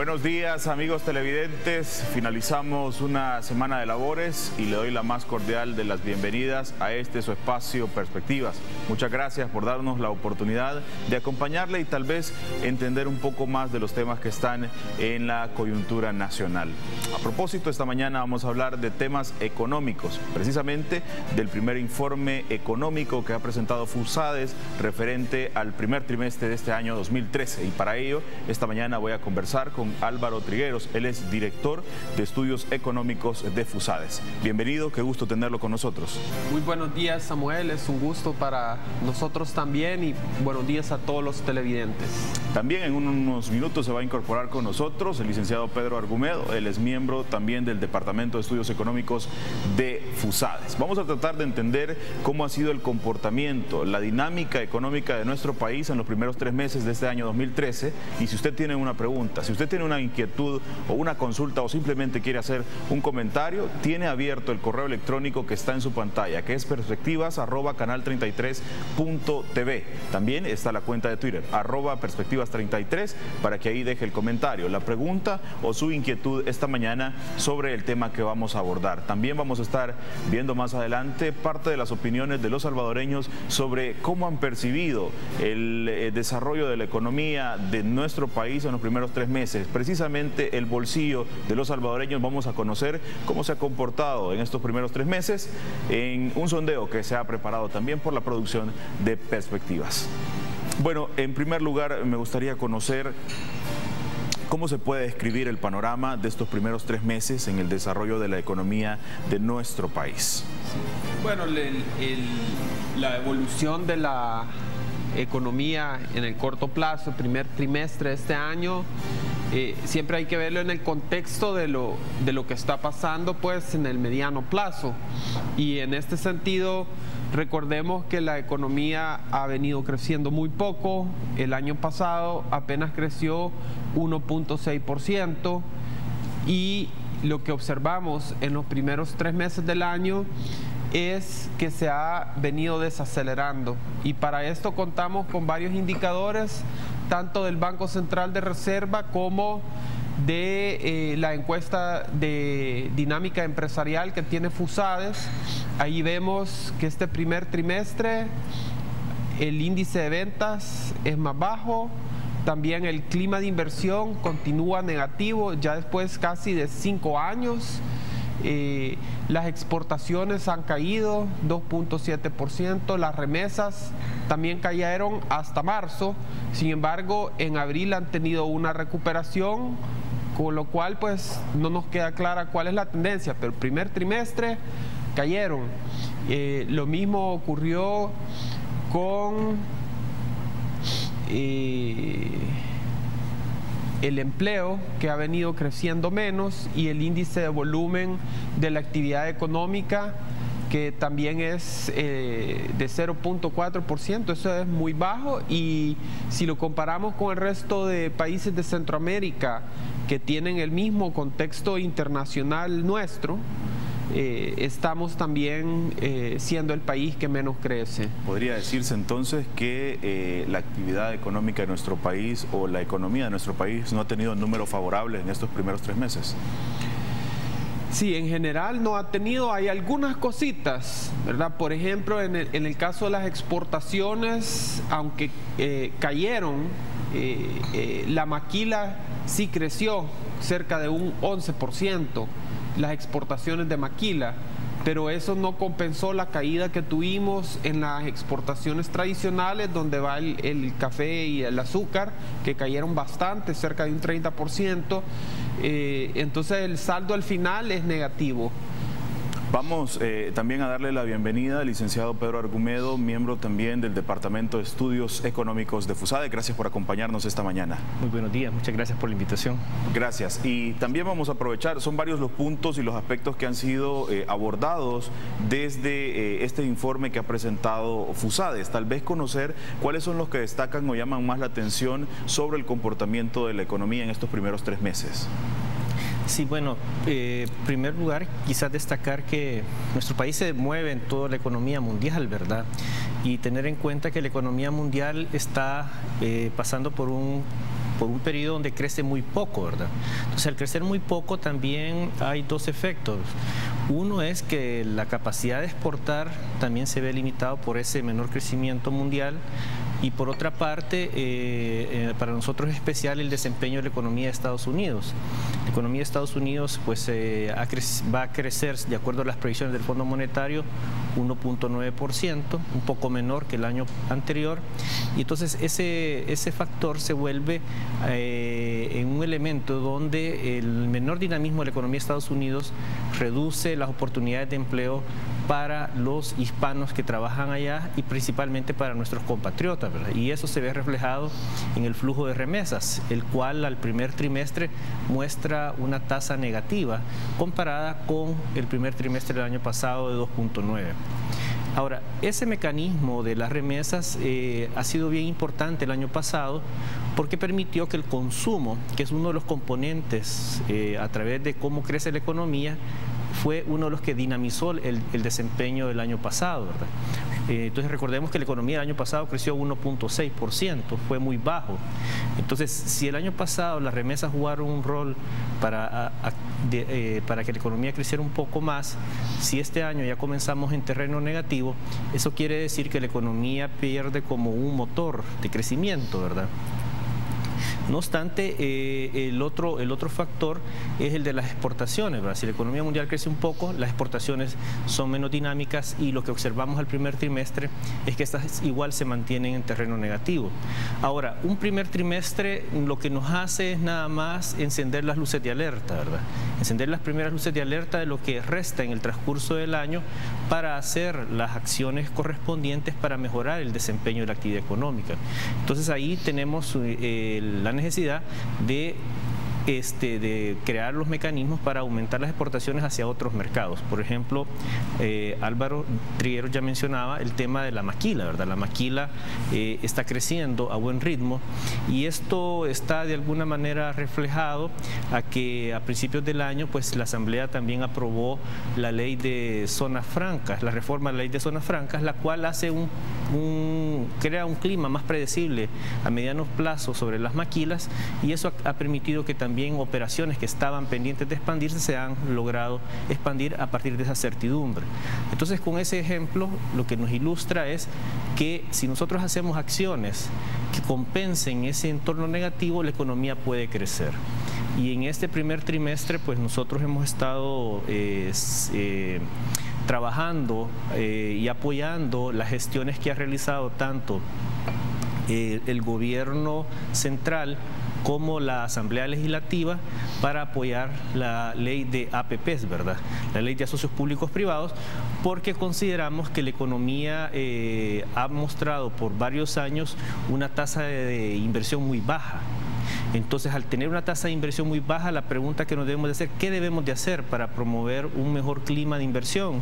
Buenos días, amigos televidentes. Finalizamos una semana de labores y le doy la más cordial de las bienvenidas a su espacio Perspectivas. Muchas gracias por darnos la oportunidad de acompañarle y tal vez entender un poco más de los temas que están en la coyuntura nacional. A propósito, esta mañana vamos a hablar de temas económicos, precisamente del primer informe económico que ha presentado FUSADES referente al primer trimestre de este año 2013. Y para ello, esta mañana voy a conversar con Álvaro Trigueros. Él es director de estudios económicos de FUSADES. Bienvenido, qué gusto tenerlo con nosotros. Muy buenos días, Samuel, es un gusto para nosotros también y buenos días a todos los televidentes. También en unos minutos se va a incorporar con nosotros el licenciado Pedro Argumedo. Él es miembro también del Departamento de Estudios Económicos de FUSADES. Vamos a tratar de entender cómo ha sido el comportamiento, la dinámica económica de nuestro país en los primeros 3 meses de este año 2013. Y si usted tiene una pregunta, si usted tiene una inquietud o una consulta o simplemente quiere hacer un comentario, tiene abierto el correo electrónico que está en su pantalla, que es perspectivas@canal33.tv. También está la cuenta de Twitter, @perspectivas33, para que ahí deje el comentario, la pregunta o su inquietud esta mañana sobre el tema que vamos a abordar. También vamos a estar viendo más adelante parte de las opiniones de los salvadoreños sobre cómo han percibido el desarrollo de la economía de nuestro país en los primeros 3 meses. Precisamente el bolsillo de los salvadoreños. Vamos a conocer cómo se ha comportado en estos primeros 3 meses en un sondeo que se ha preparado también por la producción de Perspectivas. Bueno, en primer lugar me gustaría conocer cómo se puede describir el panorama de estos primeros 3 meses en el desarrollo de la economía de nuestro país. Bueno, la evolución de la economía en el corto plazo, primer trimestre de este año, siempre hay que verlo en el contexto de lo que está pasando pues en el mediano plazo. Y en este sentido, recordemos que la economía ha venido creciendo muy poco. El año pasado apenas creció 1.6% y lo que observamos en los primeros 3 meses del año es que se ha venido desacelerando, y para esto contamos con varios indicadores, tanto del Banco Central de Reserva como de la encuesta de dinámica empresarial que tiene FUSADES. Ahí vemos que este primer trimestre el índice de ventas es más bajo, también el clima de inversión continúa negativo ya después casi de 5 años. Las exportaciones han caído 2.7%, las remesas también cayeron hasta marzo. Sin embargo, en abril han tenido una recuperación, con lo cual pues no nos queda clara cuál es la tendencia, pero el primer trimestre cayeron. Lo mismo ocurrió con el empleo, que ha venido creciendo menos, y el índice de volumen de la actividad económica, que también es de 0.4%, eso es muy bajo. Y si lo comparamos con el resto de países de Centroamérica que tienen el mismo contexto internacional nuestro, estamos también siendo el país que menos crece. ¿Podría decirse entonces que la actividad económica de nuestro país o la economía de nuestro país no ha tenido números favorables en estos primeros 3 meses? Sí, en general no ha tenido, hay algunas cositas, ¿verdad? Por ejemplo, en el caso de las exportaciones, aunque cayeron, la maquila sí creció cerca de un 11%, las exportaciones de maquila, pero eso no compensó la caída que tuvimos en las exportaciones tradicionales, donde va el café y el azúcar, que cayeron bastante, cerca de un 30%. Entonces el saldo al final es negativo. Vamos también a darle la bienvenida al licenciado Pedro Argumedo, miembro también del Departamento de Estudios Económicos de FUSADES. Gracias por acompañarnos esta mañana. Muy buenos días, muchas gracias por la invitación. Gracias. Y también vamos a aprovechar, son varios los puntos y los aspectos que han sido abordados desde este informe que ha presentado FUSADES. Tal vez conocer cuáles son los que destacan o llaman más la atención sobre el comportamiento de la economía en estos primeros 3 meses. Sí, bueno, en primer lugar, quizás destacar que nuestro país se mueve en toda la economía mundial, ¿verdad? Y tener en cuenta que la economía mundial está pasando por un por un periodo donde crece muy poco, ¿verdad? Entonces, al crecer muy poco también hay dos efectos. Uno es que la capacidad de exportar también se ve limitado por ese menor crecimiento mundial. Y por otra parte, para nosotros es especial el desempeño de la economía de Estados Unidos. La economía de Estados Unidos pues, va a crecer, de acuerdo a las previsiones del Fondo Monetario, 1.9%, un poco menor que el año anterior. Y entonces ese factor se vuelve en un elemento donde el menor dinamismo de la economía de Estados Unidos reduce las oportunidades de empleo para los hispanos que trabajan allá y principalmente para nuestros compatriotas, ¿verdad? Y eso se ve reflejado en el flujo de remesas, el cual al primer trimestre muestra una tasa negativa comparada con el primer trimestre del año pasado de 2.9. Ahora, ese mecanismo de las remesas ha sido bien importante el año pasado porque permitió que el consumo, que es uno de los componentes a través de cómo crece la economía, fue uno de los que dinamizó el desempeño del año pasado, ¿verdad? Entonces recordemos que la economía del año pasado creció 1.6%, fue muy bajo. Entonces, si el año pasado las remesas jugaron un rol para que la economía creciera un poco más, si este año ya comenzamos en terreno negativo, eso quiere decir que la economía pierde como un motor de crecimiento, ¿verdad? No obstante, el otro factor es el de las exportaciones, ¿verdad? Si la economía mundial crece un poco, las exportaciones son menos dinámicas y lo que observamos al primer trimestre es que estas igual se mantienen en terreno negativo. Ahora, un primer trimestre lo que nos hace es nada más encender las luces de alerta, ¿verdad? Encender las primeras luces de alerta de lo que resta en el transcurso del año para hacer las acciones correspondientes para mejorar el desempeño de la actividad económica. Entonces ahí tenemos la necesidad de crear los mecanismos para aumentar las exportaciones hacia otros mercados. Por ejemplo, Álvaro Trigueros ya mencionaba el tema de la maquila, ¿verdad? La maquila está creciendo a buen ritmo y esto está de alguna manera reflejado a que a principios del año pues la Asamblea también aprobó la ley de zonas francas, la reforma de la ley de zonas francas, la cual hace crea un clima más predecible a mediano plazo sobre las maquilas y eso ha permitido que también operaciones que estaban pendientes de expandirse se han logrado expandir a partir de esa certidumbre. Entonces, con ese ejemplo, lo que nos ilustra es que si nosotros hacemos acciones que compensen ese entorno negativo, la economía puede crecer. Y en este primer trimestre, pues nosotros hemos estado trabajando y apoyando las gestiones que ha realizado tanto el gobierno central como la Asamblea Legislativa para apoyar la ley de APPs, ¿verdad? La ley de asocios públicos privados, porque consideramos que la economía ha mostrado por varios años una tasa de inversión muy baja. Entonces, al tener una tasa de inversión muy baja, la pregunta que nos debemos de hacer, ¿qué debemos de hacer para promover un mejor clima de inversión?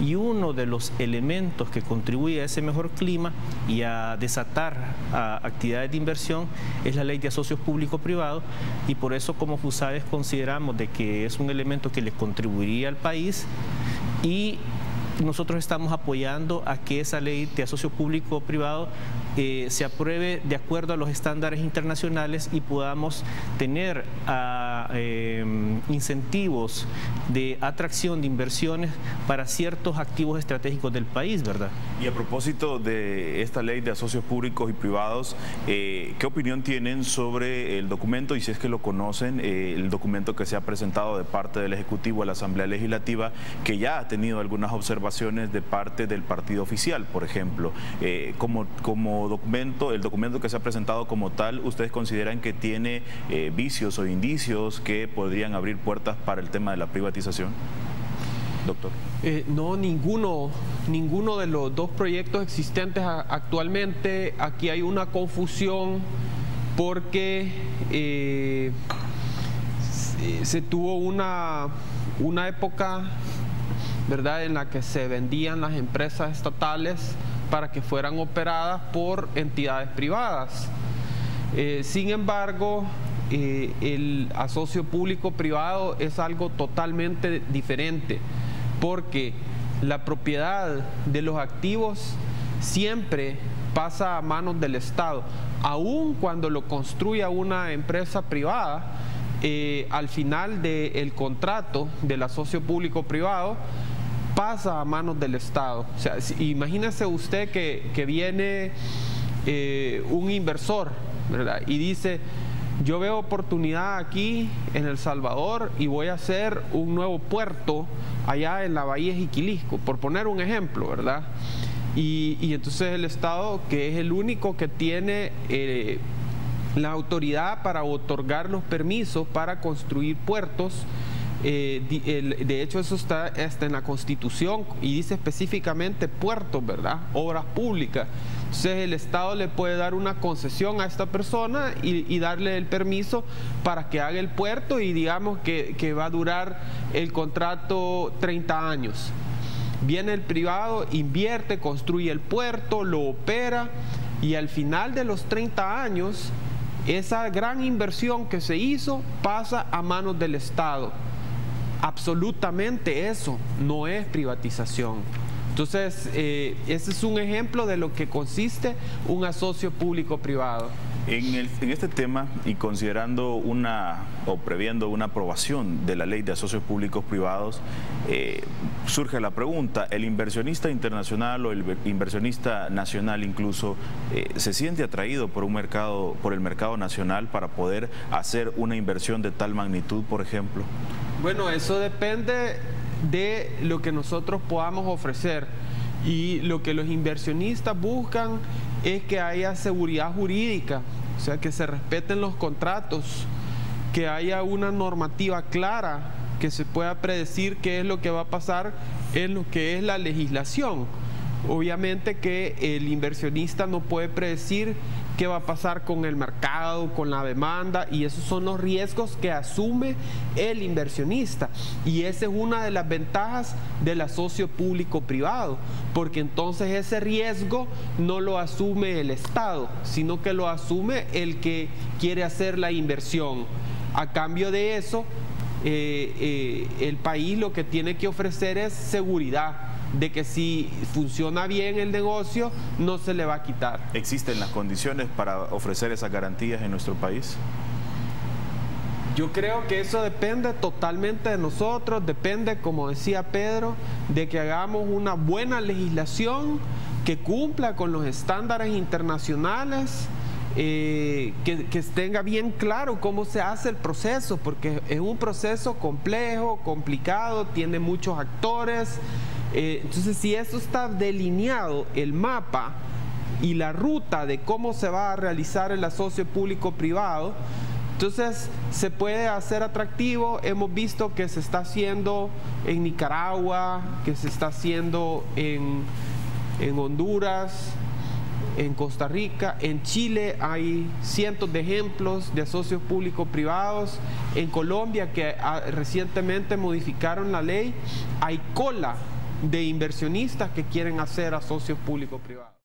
Y uno de los elementos que contribuye a ese mejor clima y a desatar actividades de inversión es la ley de asocios público-privados y por eso como FUSAES consideramos de que es un elemento que le contribuiría al país y nosotros estamos apoyando a que esa ley de asocios público-privado se apruebe de acuerdo a los estándares internacionales y podamos tener incentivos de atracción de inversiones para ciertos activos estratégicos del país, ¿verdad? Y a propósito de esta ley de asocios públicos y privados, ¿qué opinión tienen sobre el documento, y si es que lo conocen, el documento que se ha presentado de parte del Ejecutivo a la Asamblea Legislativa, que ya ha tenido algunas observaciones de parte del partido oficial, por ejemplo? Como documento, el documento que se ha presentado como tal, ¿ustedes consideran que tiene vicios o indicios que podrían abrir puertas para el tema de la privatización? Doctor. No, ninguno de los dos proyectos existentes actualmente. Aquí hay una confusión porque se tuvo una época, ¿verdad?, en la que se vendían las empresas estatales para que fueran operadas por entidades privadas. Sin embargo, el asocio público-privado es algo totalmente diferente, porque la propiedad de los activos siempre pasa a manos del Estado. Aún cuando lo construya una empresa privada, al final del contrato del asocio público-privado, pasa a manos del Estado. O sea, imagínese usted que viene un inversor, ¿verdad? Y dice: yo veo oportunidad aquí en El Salvador y voy a hacer un nuevo puerto allá en la Bahía Jiquilisco, por poner un ejemplo, ¿verdad? Y entonces el Estado, que es el único que tiene la autoridad para otorgar los permisos para construir puertos, de hecho eso está en la Constitución y dice específicamente puertos, ¿verdad? Obras públicas. Entonces el Estado le puede dar una concesión a esta persona y darle el permiso para que haga el puerto, y digamos que va a durar el contrato 30 años. Viene el privado, invierte, construye el puerto, lo opera, y al final de los 30 años esa gran inversión que se hizo pasa a manos del Estado. Absolutamente eso no es privatización. Entonces, ese es un ejemplo de lo que consiste un asocio público-privado. En este tema, y considerando previendo una aprobación de la ley de asocios públicos privados, surge la pregunta: ¿el inversionista internacional o el inversionista nacional incluso se siente atraído por el mercado nacional para poder hacer una inversión de tal magnitud, por ejemplo? Bueno, eso depende de lo que nosotros podamos ofrecer, y lo que los inversionistas buscan es que haya seguridad jurídica, o sea, que se respeten los contratos, que haya una normativa clara, que se pueda predecir qué es lo que va a pasar en lo que es la legislación. Obviamente que el inversionista no puede predecir qué va a pasar con el mercado, con la demanda, y esos son los riesgos que asume el inversionista. Y esa es una de las ventajas del asocio público-privado, porque entonces ese riesgo no lo asume el Estado, sino que lo asume el que quiere hacer la inversión. A cambio de eso, el país lo que tiene que ofrecer es seguridad de que si funciona bien el negocio, no se le va a quitar. ¿Existen las condiciones para ofrecer esas garantías en nuestro país? Yo creo que eso depende totalmente de nosotros, depende, como decía Pedro, de que hagamos una buena legislación que cumpla con los estándares internacionales, que tenga bien claro cómo se hace el proceso, porque es un proceso complejo, complicado, tiene muchos actores. Entonces, si eso está delineado, el mapa y la ruta de cómo se va a realizar el asocio público-privado, entonces se puede hacer atractivo. Hemos visto que se está haciendo en Nicaragua, que se está haciendo en Honduras, en Costa Rica, en Chile hay cientos de ejemplos de asocios público-privados. En Colombia, que recientemente modificaron la ley, hay cola de inversionistas que quieren hacer asocios público-privados.